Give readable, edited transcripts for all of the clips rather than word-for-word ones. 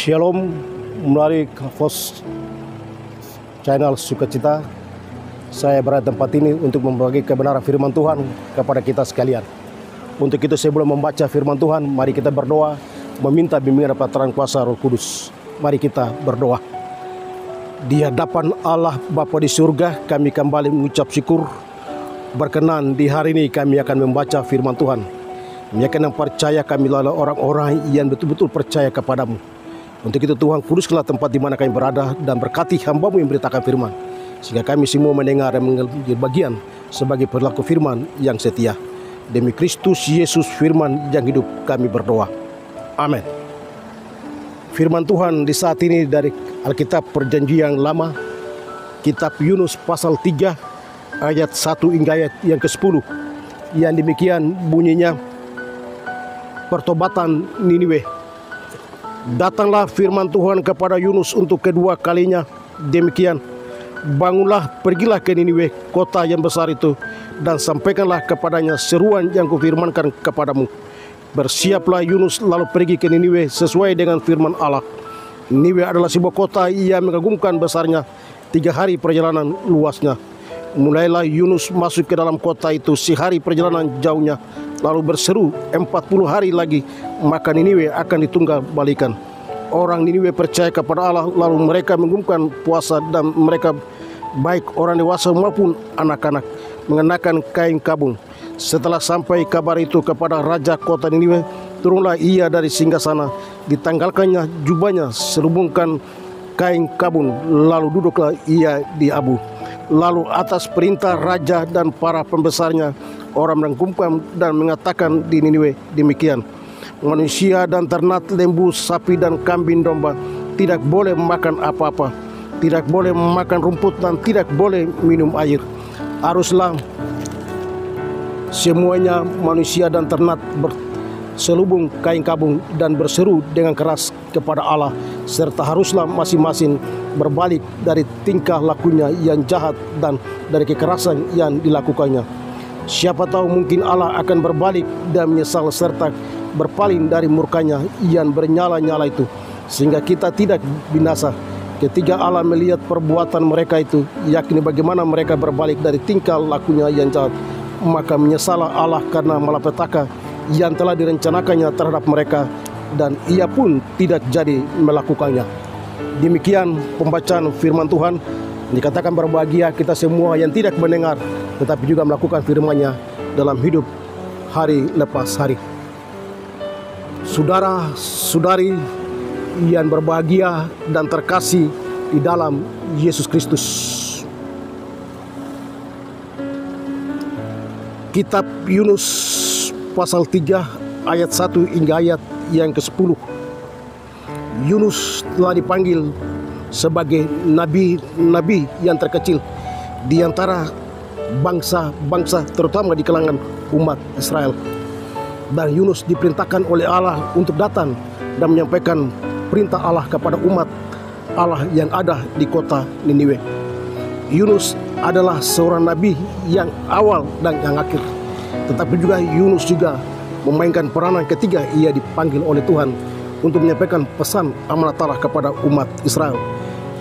Shalom, melalui host channel Sukacita, saya berada di tempat ini untuk membagi kebenaran firman Tuhan kepada kita sekalian. Untuk itu sebelum membaca firman Tuhan, mari kita berdoa, meminta bimbingan dan kuasa Roh Kudus. Mari kita berdoa. Di hadapan Allah Bapa di surga, kami kembali mengucap syukur. Berkenan di hari ini kami akan membaca firman Tuhan. Meyakinkan yang percaya kami adalah orang-orang yang betul-betul percaya kepadamu. Untuk itu Tuhan, kuduskanlah tempat di mana kami berada dan berkati hamba-Mu yang beritakan firman, sehingga kami semua mendengar dan mengambil bagian sebagai pelaku firman yang setia. Demi Kristus Yesus firman yang hidup kami berdoa. Amin. Firman Tuhan di saat ini dari Alkitab Perjanjian Lama, Kitab Yunus pasal 3 ayat 1 hingga ayat yang ke-10. Yang demikian bunyinya, pertobatan Niniwe. Datanglah firman Tuhan kepada Yunus untuk kedua kalinya, demikian, bangunlah, pergilah ke Niniwe, kota yang besar itu, dan sampaikanlah kepadanya seruan yang kufirmankan kepadamu. Bersiaplah Yunus lalu pergi ke Niniwe sesuai dengan firman Allah. Niniwe adalah sebuah kota yang mengagumkan besarnya, 3 hari perjalanan luasnya. Mulailah Yunus masuk ke dalam kota itu sehari perjalanan jauhnya, lalu berseru 40 hari lagi, maka Niniwe akan ditunggal balikan. Orang Niniwe percaya kepada Allah, lalu mereka mengumumkan puasa, dan mereka baik orang dewasa maupun anak-anak mengenakan kain kabung. Setelah sampai kabar itu kepada raja kota Niniwe, turunlah ia dari singgasana, ditanggalkannya jubahnya, selubungkan kain kabung, lalu duduklah ia di abu. Lalu atas perintah raja dan para pembesarnya, orang mengumumkan dan mengatakan di Niniwe demikian, manusia dan ternak, lembu, sapi dan kambing domba tidak boleh makan apa-apa, tidak boleh makan rumput dan tidak boleh minum air. Haruslah semuanya manusia dan ternak berselubung kain kabung dan berseru dengan keras kepada Allah, serta haruslah masing-masing berbalik dari tingkah lakunya yang jahat dan dari kekerasan yang dilakukannya. Siapa tahu mungkin Allah akan berbalik dan menyesal serta berpaling dari murkanya yang bernyala-nyala itu, sehingga kita tidak binasa. Ketika Allah melihat perbuatan mereka itu, yakni bagaimana mereka berbalik dari tingkah lakunya yang jahat, maka menyesallah Allah karena malapetaka yang telah direncanakannya terhadap mereka, dan ia pun tidak jadi melakukannya. Demikian pembacaan firman Tuhan. Dikatakan berbahagia kita semua yang tidak mendengar tetapi juga melakukan firman-Nya dalam hidup hari lepas hari. Saudara-saudari yang berbahagia dan terkasih di dalam Yesus Kristus, Kitab Yunus pasal 3 ayat 1 hingga ayat yang ke-10. Yunus telah dipanggil sebagai nabi yang terkecil di antara bangsa-bangsa, terutama di kalangan umat Israel. Dan Yunus diperintahkan oleh Allah untuk datang dan menyampaikan perintah Allah kepada umat Allah yang ada di kota Niniwe. Yunus adalah seorang nabi yang awal dan yang akhir, tetapi juga Yunus juga memainkan peranan ketiga. Ia dipanggil oleh Tuhan untuk menyampaikan pesan amanat Allah kepada umat Israel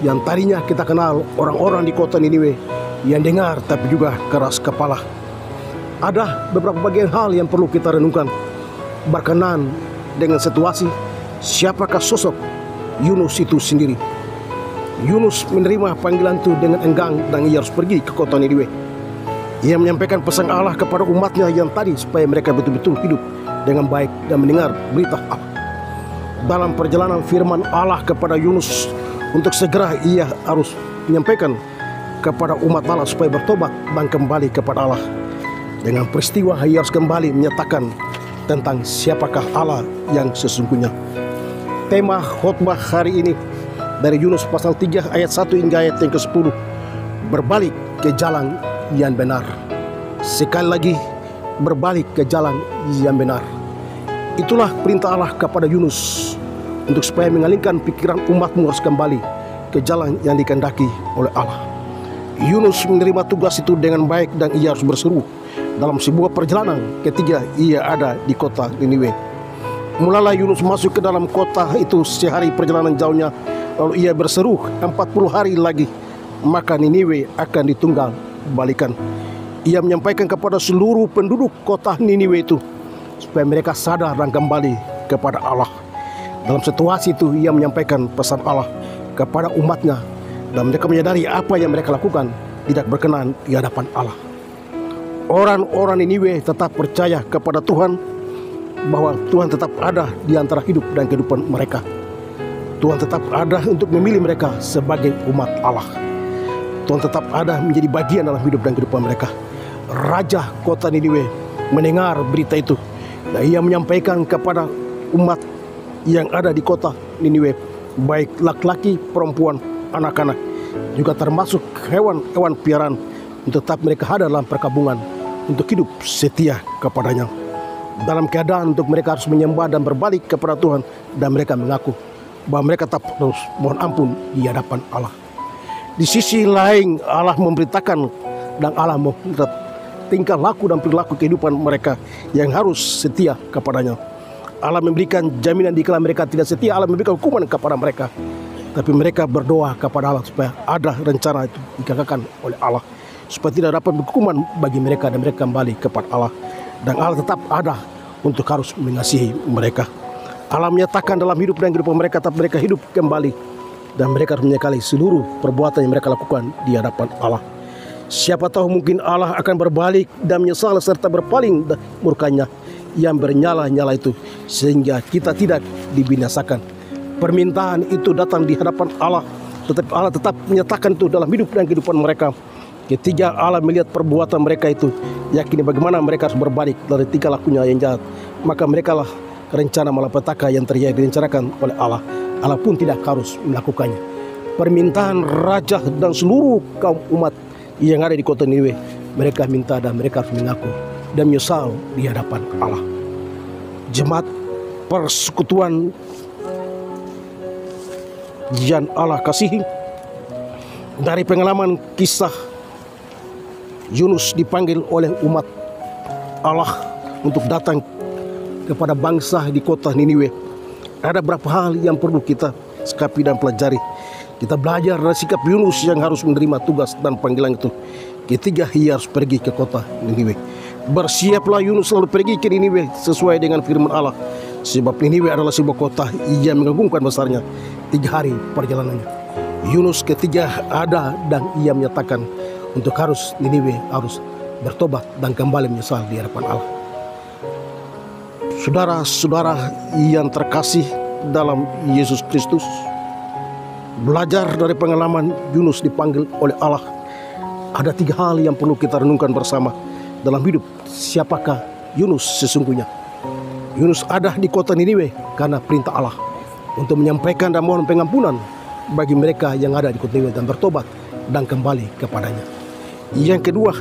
yang tadinya kita kenal orang-orang di kota Niniwe yang dengar tapi juga keras kepala. Ada beberapa bagian hal yang perlu kita renungkan berkenaan dengan situasi siapakah sosok Yunus itu sendiri. Yunus menerima panggilan itu dengan enggan dan ia harus pergi ke kota Niniwe. Ia menyampaikan pesan Allah kepada umatnya yang tadi supaya mereka betul-betul hidup dengan baik dan mendengar berita Allah. Dalam perjalanan firman Allah kepada Yunus untuk segera ia harus menyampaikan kepada umat Allah supaya bertobat dan kembali kepada Allah. Dengan peristiwa ia harus kembali menyatakan tentang siapakah Allah yang sesungguhnya. Tema khotbah hari ini dari Yunus pasal 3 ayat 1 hingga ayat yang ke-10. Berbalik ke jalan yang benar. Sekali lagi, berbalik ke jalan yang benar. Itulah perintah Allah kepada Yunus untuk supaya mengalihkan pikiran umatmu harus kembali ke jalan yang dikehendaki oleh Allah. Yunus menerima tugas itu dengan baik dan ia harus berseru dalam sebuah perjalanan ketika ia ada di kota Niniwe. Mulailah Yunus masuk ke dalam kota itu sehari perjalanan jauhnya, lalu ia berseru 40 hari lagi, maka Niniwe akan ditunggal balikan. Ia menyampaikan kepada seluruh penduduk kota Niniwe itu supaya mereka sadar dan kembali kepada Allah. Dalam situasi itu ia menyampaikan pesan Allah kepada umatnya, dan mereka menyadari apa yang mereka lakukan tidak berkenan di hadapan Allah. Orang-orang Niniwe tetap percaya kepada Tuhan, bahwa Tuhan tetap ada di antara hidup dan kehidupan mereka. Tuhan tetap ada untuk memilih mereka sebagai umat Allah. Tuhan tetap ada menjadi bagian dalam hidup dan kehidupan mereka. Raja kota Niniwe mendengar berita itu, dan ia menyampaikan kepada umat yang ada di kota Niniwe, baik laki-laki, perempuan, anak-anak, juga termasuk hewan-hewan piaraan, untuk tetap mereka ada dalam perkabungan untuk hidup setia kepadanya. Dalam keadaan untuk mereka harus menyembah dan berbalik kepada Tuhan, dan mereka mengaku bahwa mereka tetap terus mohon ampun di hadapan Allah. Di sisi lain Allah memberitakan dan Allah memberitakan tingkah laku dan perilaku kehidupan mereka yang harus setia kepadanya. Allah memberikan jaminan jika mereka tidak setia, Allah memberikan hukuman kepada mereka. Tapi mereka berdoa kepada Allah supaya ada rencana itu digagalkan oleh Allah, supaya tidak dapat hukuman bagi mereka dan mereka kembali kepada Allah. Dan Allah tetap ada untuk harus mengasihi mereka. Allah menyatakan dalam hidup dan kehidupan mereka, tetap mereka hidup kembali, dan mereka harus menyekali seluruh perbuatan yang mereka lakukan di hadapan Allah. Siapa tahu mungkin Allah akan berbalik dan menyesal serta berpaling dari murkanya yang bernyala-nyala itu, sehingga kita tidak dibinasakan. Permintaan itu datang di hadapan Allah, tetapi Allah tetap menyatakan itu dalam hidup dan kehidupan mereka. Ketika Allah melihat perbuatan mereka itu, yakini bagaimana mereka harus berbalik dari tingkah lakunya yang jahat, maka mereka lah rencana malapetaka yang terjadi direncanakan oleh Allah, Allah pun tidak harus melakukannya. Permintaan raja dan seluruh kaum umat yang ada di kota Niniwe, mereka minta dan mereka harus mengaku dan menyesal di hadapan Allah. Jemaat persekutuan yang Allah kasihi, dari pengalaman kisah Yunus dipanggil oleh umat Allah untuk datang kepada bangsa di kota Niniwe, ada beberapa hal yang perlu kita sikapi dan pelajari. Kita belajar dari sikap Yunus yang harus menerima tugas dan panggilan itu ketika ia harus pergi ke kota Niniwe. Bersiaplah Yunus lalu pergi ke Niniwe sesuai dengan firman Allah, sebab Niniwe adalah sebuah kota yang mengagumkan besarnya. 3 hari perjalanannya. Yunus ketika ada dan ia menyatakan untuk harus Niniwe harus bertobat dan kembali menyesal di hadapan Allah. Saudara-saudara yang terkasih dalam Yesus Kristus, belajar dari pengalaman Yunus dipanggil oleh Allah, ada 3 hal yang perlu kita renungkan bersama dalam hidup. Siapakah Yunus sesungguhnya? Yunus ada di kota Niniwe karena perintah Allah untuk menyampaikan dan mohon pengampunan bagi mereka yang ada di kota Niniwe dan bertobat dan kembali kepadanya. Yang kedua,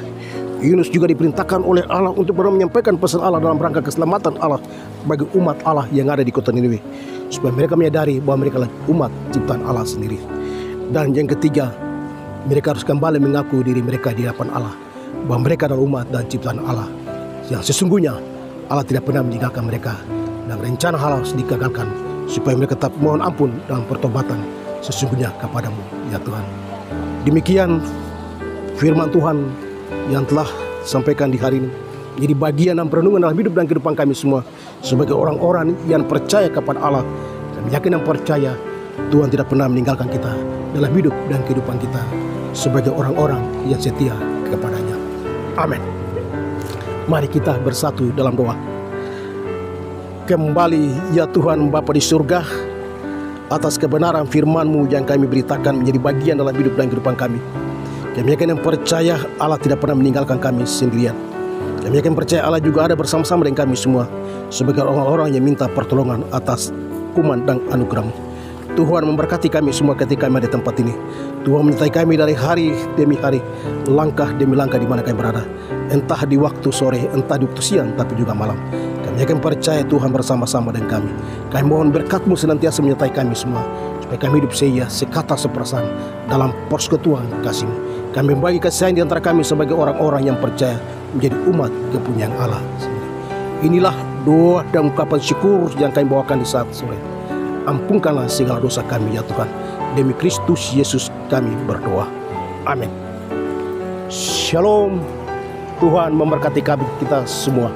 Yunus juga diperintahkan oleh Allah untuk menyampaikan pesan Allah dalam rangka keselamatan Allah bagi umat Allah yang ada di kota Niniwe, supaya mereka menyadari bahwa mereka adalah umat ciptaan Allah sendiri. Dan yang ketiga, mereka harus kembali mengaku diri mereka di hadapan Allah, bahwa mereka adalah umat dan ciptaan Allah yang sesungguhnya Allah tidak pernah meninggalkan mereka, dan rencana Allah harus digagalkan supaya mereka tetap mohon ampun dalam pertobatan sesungguhnya kepadamu ya Tuhan. Demikian firman Tuhan yang telah sampaikan di hari ini, jadi bagian dan perenungan dalam hidup dan kehidupan kami semua sebagai orang-orang yang percaya kepada Allah dan yakin dan percaya Tuhan tidak pernah meninggalkan kita dalam hidup dan kehidupan kita sebagai orang-orang yang setia kepadanya. Amin. Mari kita bersatu dalam doa. Kembali ya Tuhan Bapa di surga, atas kebenaran firman-Mu yang kami beritakan menjadi bagian dalam hidup dan kehidupan kami. Kami yakin dan percaya Allah tidak pernah meninggalkan kami sendirian. Kami yakin percaya Allah juga ada bersama-sama dengan kami semua sebagai orang-orang yang minta pertolongan atas hukuman dan anugerah-Mu. Tuhan memberkati kami semua ketika kami ada di tempat ini. Tuhan menyertai kami dari hari demi hari, langkah demi langkah di mana kami berada, entah di waktu sore, entah di waktu siang, tapi juga malam. Kami Ya kami percaya Tuhan bersama-sama dengan kami. Kami mohon berkat-Mu senantiasa menyertai kami semua, supaya kami hidup seia, sekata seperasaan dalam persekutuan kasih-Mu. Kami membagi kasih sayang di antara kami sebagai orang-orang yang percaya menjadi umat kepunyaan Allah. Inilah doa dan ungkapan syukur yang kami bawakan di saat sore. Ampunkanlah segala dosa kami ya Tuhan. Demi Kristus Yesus kami berdoa. Amin. Shalom. Tuhan memberkati kami kita semua.